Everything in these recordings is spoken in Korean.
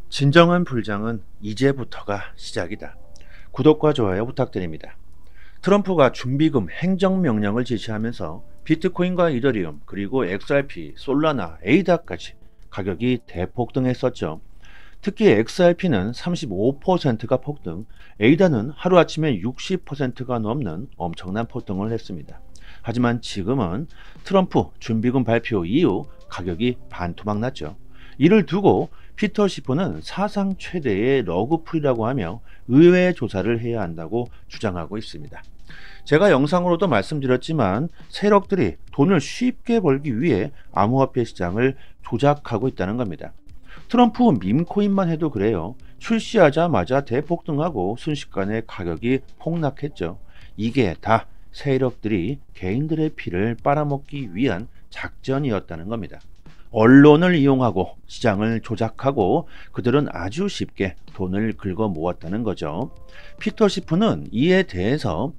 진정한 불장은 이제부터가 시작이다. 구독과 좋아요 부탁드립니다. 트럼프가 준비금 행정명령을 지시하면서 비트코인과 이더리움 그리고 XRP, 솔라나, 에이다까지 가격이 대폭등했었죠. 특히 XRP는 35%가 폭등, 에이다는 하루아침에 60%가 넘는 엄청난 폭등을 했습니다. 하지만 지금은 트럼프 준비금 발표 이후 가격이 반토막 났죠. 이를 두고 피터 시프는 사상 최대의 러그풀이라고 하며 의회 조사를 해야 한다고 주장하고 있습니다. 제가 영상으로도 말씀드렸지만 세력들이 돈을 쉽게 벌기 위해 암호화폐 시장을 조작하고 있다는 겁니다. 트럼프 밈코인만 해도 그래요. 출시하자마자 대폭등하고 순식간에 가격이 폭락했죠. 이게 다 세력들이 개인들의 피를 빨아먹기 위한 작전이었다는 겁니다. 언론을 이용하고 시장을 조작하고 그들은 아주 쉽게 돈을 긁어 모았다는 거죠. 피터 시프는 이에 대해서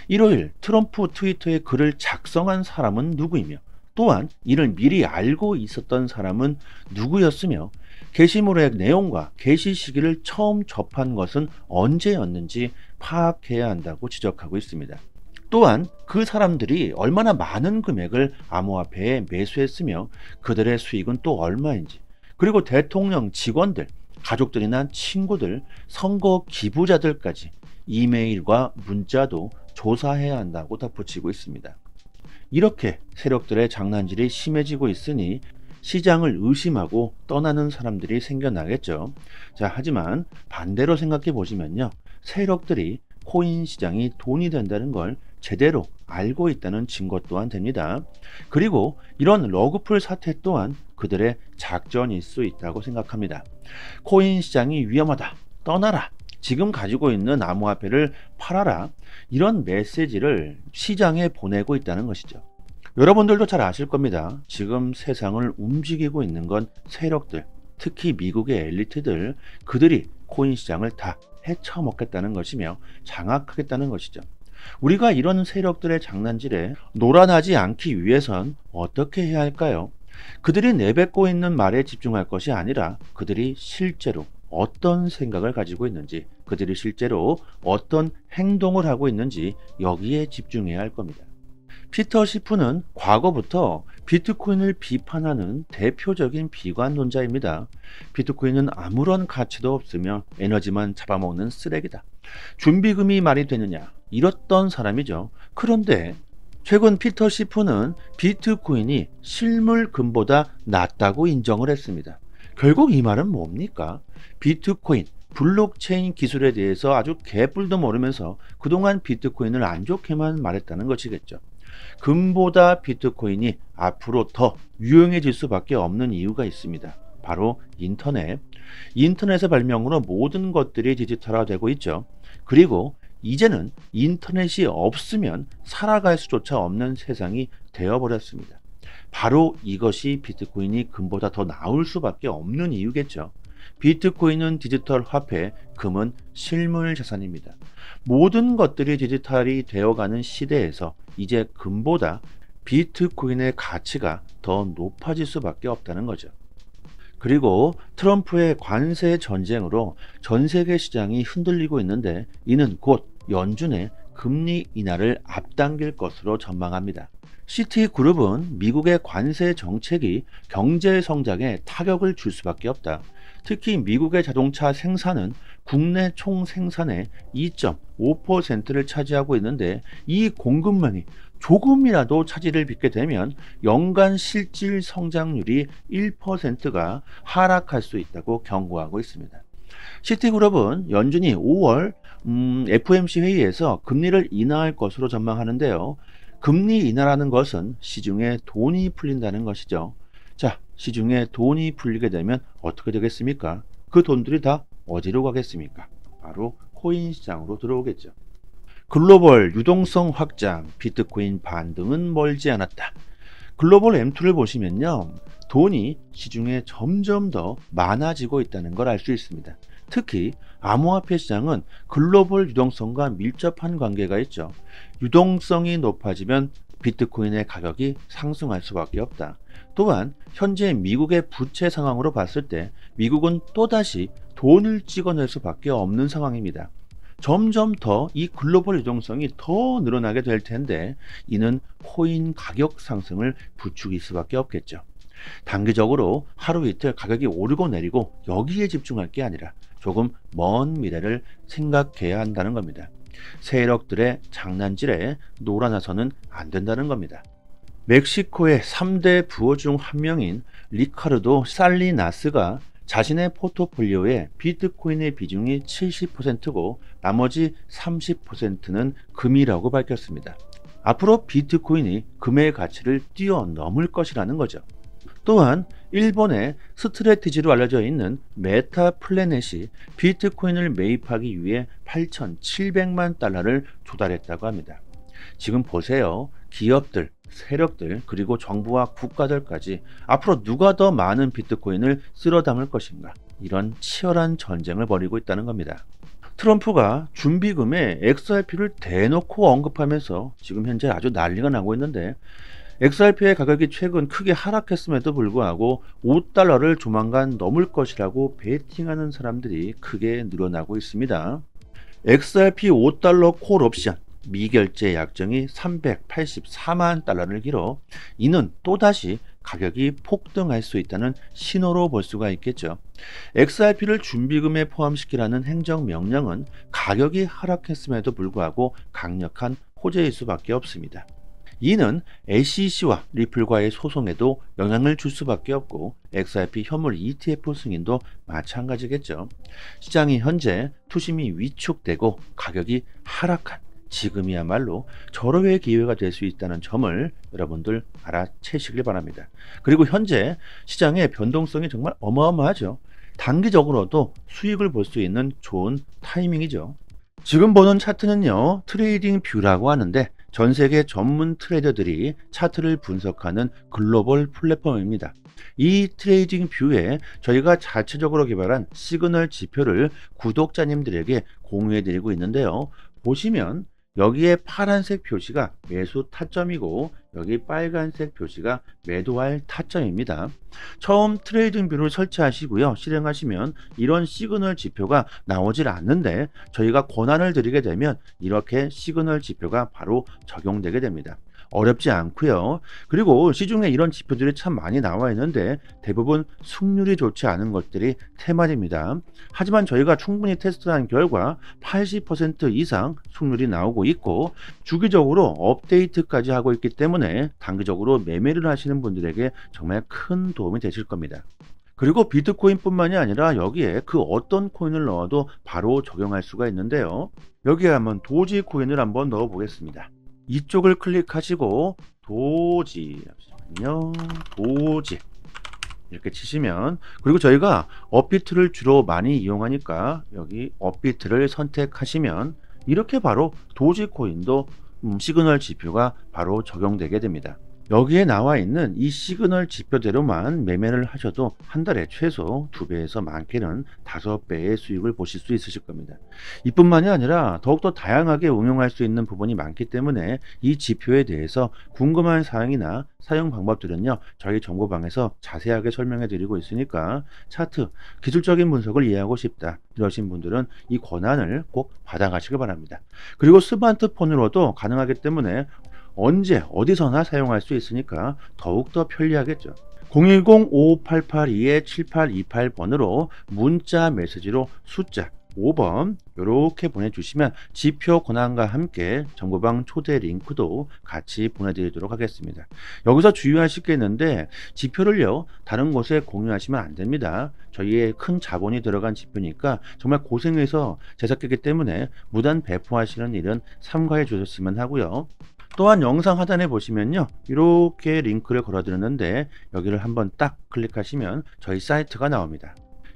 일요일 트럼프 트위터에 글을 작성한 사람은 누구이며 또한 이를 미리 알고 있었던 사람은 누구였으며 게시물의 내용과 게시 시기를 처음 접한 것은 언제였는지 파악해야 한다고 지적하고 있습니다. 또한 그 사람들이 얼마나 많은 금액을 암호화폐에 매수했으며 그들의 수익은 또 얼마인지, 그리고 대통령 직원들, 가족들이나 친구들, 선거 기부자들까지 이메일과 문자도 조사해야 한다고 덧붙이고 있습니다. 이렇게 세력들의 장난질이 심해지고 있으니 시장을 의심하고 떠나는 사람들이 생겨나겠죠. 하지만 반대로 생각해 보시면요. 세력들이 코인 시장이 돈이 된다는 걸 제대로 알고 있다는 증거 또한 됩니다. 그리고 이런 러그풀 사태 또한 그들의 작전일 수 있다고 생각합니다. 코인 시장이 위험하다, 떠나라, 지금 가지고 있는 암호화폐를 팔아라, 이런 메시지를 시장에 보내고 있다는 것이죠. 여러분들도 잘 아실 겁니다. 지금 세상을 움직이고 있는 건 세력들, 특히 미국의 엘리트들, 그들이 코인 시장을 다 헤쳐먹겠다는 것이며 장악하겠다는 것이죠. 우리가 이런 세력들의 장난질에 놀아나지 않기 위해선 어떻게 해야 할까요? 그들이 내뱉고 있는 말에 집중할 것이 아니라 그들이 실제로 어떤 생각을 가지고 있는지, 그들이 실제로 어떤 행동을 하고 있는지 여기에 집중해야 할 겁니다. 피터 시프는 과거부터 비트코인을 비판하는 대표적인 비관론자입니다. 비트코인은 아무런 가치도 없으며 에너지만 잡아먹는 쓰레기다. 준비금이 말이 되느냐, 이랬던 사람이죠. 그런데 최근 피터 시프는 비트코인이 실물금보다 낫다고 인정을 했습니다. 결국 이 말은 뭡니까? 비트코인, 블록체인 기술에 대해서 아주 개뿔도 모르면서 그동안 비트코인을 안 좋게만 말했다는 것이겠죠. 금보다 비트코인이 앞으로 더 유용해질 수밖에 없는 이유가 있습니다. 바로 인터넷. 인터넷의 발명으로 모든 것들이 디지털화되고 있죠. 그리고 이제는 인터넷이 없으면 살아갈 수조차 없는 세상이 되어버렸습니다. 바로 이것이 비트코인이 금보다 더 나을 수밖에 없는 이유겠죠. 비트코인은 디지털 화폐, 금은 실물 자산입니다. 모든 것들이 디지털이 되어가는 시대에서 이제 금보다 비트코인의 가치가 더 높아질 수밖에 없다는 거죠. 그리고 트럼프의 관세 전쟁으로 전 세계 시장이 흔들리고 있는데 이는 곧 연준의 금리 인하를 앞당길 것으로 전망합니다. 시티그룹은 미국의 관세 정책이 경제 성장에 타격을 줄 수밖에 없다. 특히 미국의 자동차 생산은 국내 총 생산의 2.5%를 차지하고 있는데 이 공급망이 조금이라도 차질을 빚게 되면 연간 실질 성장률이 1%가 하락할 수 있다고 경고하고 있습니다. 시티그룹은 연준이 5월 FOMC 회의에서 금리를 인하할 것으로 전망하는데요. 금리 인하라는 것은 시중에 돈이 풀린다는 것이죠. 시중에 돈이 풀리게 되면 어떻게 되겠습니까? 그 돈들이 다 어디로 가겠습니까? 바로 코인 시장으로 들어오겠죠. 글로벌 유동성 확장, 비트코인 반등은 멀지 않았다. 글로벌 M2를 보시면요. 돈이 시중에 점점 더 많아지고 있다는 걸 알 수 있습니다. 특히 암호화폐 시장은 글로벌 유동성과 밀접한 관계가 있죠. 유동성이 높아지면 비트코인의 가격이 상승할 수밖에 없다. 또한 현재 미국의 부채 상황으로 봤을 때 미국은 또다시 돈을 찍어낼 수밖에 없는 상황입니다. 점점 더 이 글로벌 유동성이 더 늘어나게 될 텐데 이는 코인 가격 상승을 부추길 수밖에 없겠죠. 단기적으로 하루 이틀 가격이 오르고 내리고 여기에 집중할 게 아니라 조금 먼 미래를 생각해야 한다는 겁니다. 세력들의 장난질에 놀아나서는 안 된다는 겁니다. 멕시코의 3대 부호 중 한 명인 리카르도 살리나스가 자신의 포트폴리오에 비트코인의 비중이 70%고 나머지 30%는 금이라고 밝혔습니다. 앞으로 비트코인이 금의 가치를 뛰어넘을 것이라는 거죠. 또한 일본의 스트래티지로 알려져 있는 메타 플래넷이 비트코인을 매입하기 위해 8,700만 달러를 조달했다고 합니다. 지금 보세요. 기업들, 세력들, 그리고 정부와 국가들까지 앞으로 누가 더 많은 비트코인을 쓸어 담을 것인가, 이런 치열한 전쟁을 벌이고 있다는 겁니다. 트럼프가 준비금에 XRP를 대놓고 언급하면서 지금 현재 아주 난리가 나고 있는데, XRP의 가격이 최근 크게 하락했음에도 불구하고 5달러를 조만간 넘을 것이라고 베팅하는 사람들이 크게 늘어나고 있습니다. XRP 5달러 콜 옵션 미결제 약정이 384만 달러를 기로 이는 또다시 가격이 폭등할 수 있다는 신호로 볼 수가 있겠죠. XRP를 준비금에 포함시키라는 행정명령은 가격이 하락했음에도 불구하고 강력한 호재일 수밖에 없습니다. 이는 SEC와 리플과의 소송에도 영향을 줄 수밖에 없고 XRP 현물 ETF 승인도 마찬가지겠죠. 시장이 현재 투심이 위축되고 가격이 하락한 지금이야말로 절호의 기회가 될 수 있다는 점을 여러분들 알아채시길 바랍니다. 그리고 현재 시장의 변동성이 정말 어마어마하죠. 단기적으로도 수익을 볼 수 있는 좋은 타이밍이죠. 지금 보는 차트는요, 트레이딩 뷰라고 하는데 전 세계 전문 트레이더들이 차트를 분석하는 글로벌 플랫폼입니다. 이 트레이딩 뷰에 저희가 자체적으로 개발한 시그널 지표를 구독자님들에게 공유해 드리고 있는데요. 보시면 여기에 파란색 표시가 매수 타점이고 여기 빨간색 표시가 매도할 타점입니다. 처음 트레이딩 뷰를 설치하시고요, 실행하시면 이런 시그널 지표가 나오질 않는데 저희가 권한을 드리게 되면 이렇게 시그널 지표가 바로 적용되게 됩니다. 어렵지 않고요. 그리고 시중에 이런 지표들이 참 많이 나와 있는데 대부분 승률이 좋지 않은 것들이 테마입니다. 하지만 저희가 충분히 테스트한 결과 80% 이상 승률이 나오고 있고 주기적으로 업데이트까지 하고 있기 때문에 단기적으로 매매를 하시는 분들에게 정말 큰 도움이 되실 겁니다. 그리고 비트코인 뿐만이 아니라 여기에 그 어떤 코인을 넣어도 바로 적용할 수가 있는데요. 여기에 한번 도지 코인을 한번 넣어 보겠습니다. 이쪽을 클릭하시고 도지, 잠시만요, 도지 이렇게 치시면, 그리고 저희가 업비트를 주로 많이 이용하니까 여기 업비트를 선택하시면 이렇게 바로 도지 코인도 시그널 지표가 바로 적용되게 됩니다. 여기에 나와 있는 이 시그널 지표대로만 매매를 하셔도 한 달에 최소 2배에서 많게는 5배의 수익을 보실 수 있으실 겁니다. 이뿐만이 아니라 더욱더 다양하게 응용할 수 있는 부분이 많기 때문에 이 지표에 대해서 궁금한 사항이나 사용 방법들은요, 저희 정보방에서 자세하게 설명해 드리고 있으니까 차트, 기술적인 분석을 이해하고 싶다 이러신 분들은 이 권한을 꼭 받아가시길 바랍니다. 그리고 스마트폰으로도 가능하기 때문에 언제 어디서나 사용할 수 있으니까 더욱더 편리하겠죠. 010-5588-7828번으로 문자 메시지로 숫자 5번 이렇게 보내주시면 지표 권한과 함께 정보방 초대 링크도 같이 보내드리도록 하겠습니다. 여기서 주의하실 게 있는데 지표를요 다른 곳에 공유하시면 안 됩니다. 저희의 큰 자본이 들어간 지표니까 정말 고생해서 제작했기 때문에 무단 배포하시는 일은 삼가해 주셨으면 하고요. 또한 영상 하단에 보시면요 이렇게 링크를 걸어 드렸는데 여기를 한번 딱 클릭하시면 저희 사이트가 나옵니다.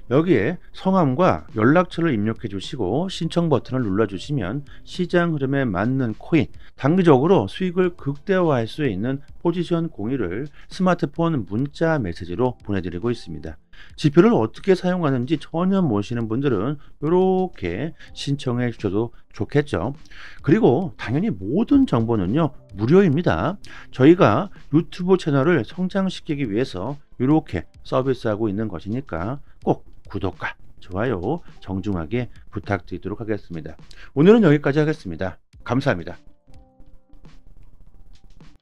여기에 성함과 연락처를 입력해 주시고 신청 버튼을 눌러 주시면 시장 흐름에 맞는 코인, 단기적으로 수익을 극대화할 수 있는 포지션 공유를 스마트폰 문자 메시지로 보내드리고 있습니다. 지표를 어떻게 사용하는지 전혀 모르시는 분들은 이렇게 신청해 주셔도 좋겠죠. 그리고 당연히 모든 정보는요 무료입니다. 저희가 유튜브 채널을 성장시키기 위해서 이렇게 서비스하고 있는 것이니까 꼭 구독과 좋아요 정중하게 부탁드리도록 하겠습니다. 오늘은 여기까지 하겠습니다. 감사합니다.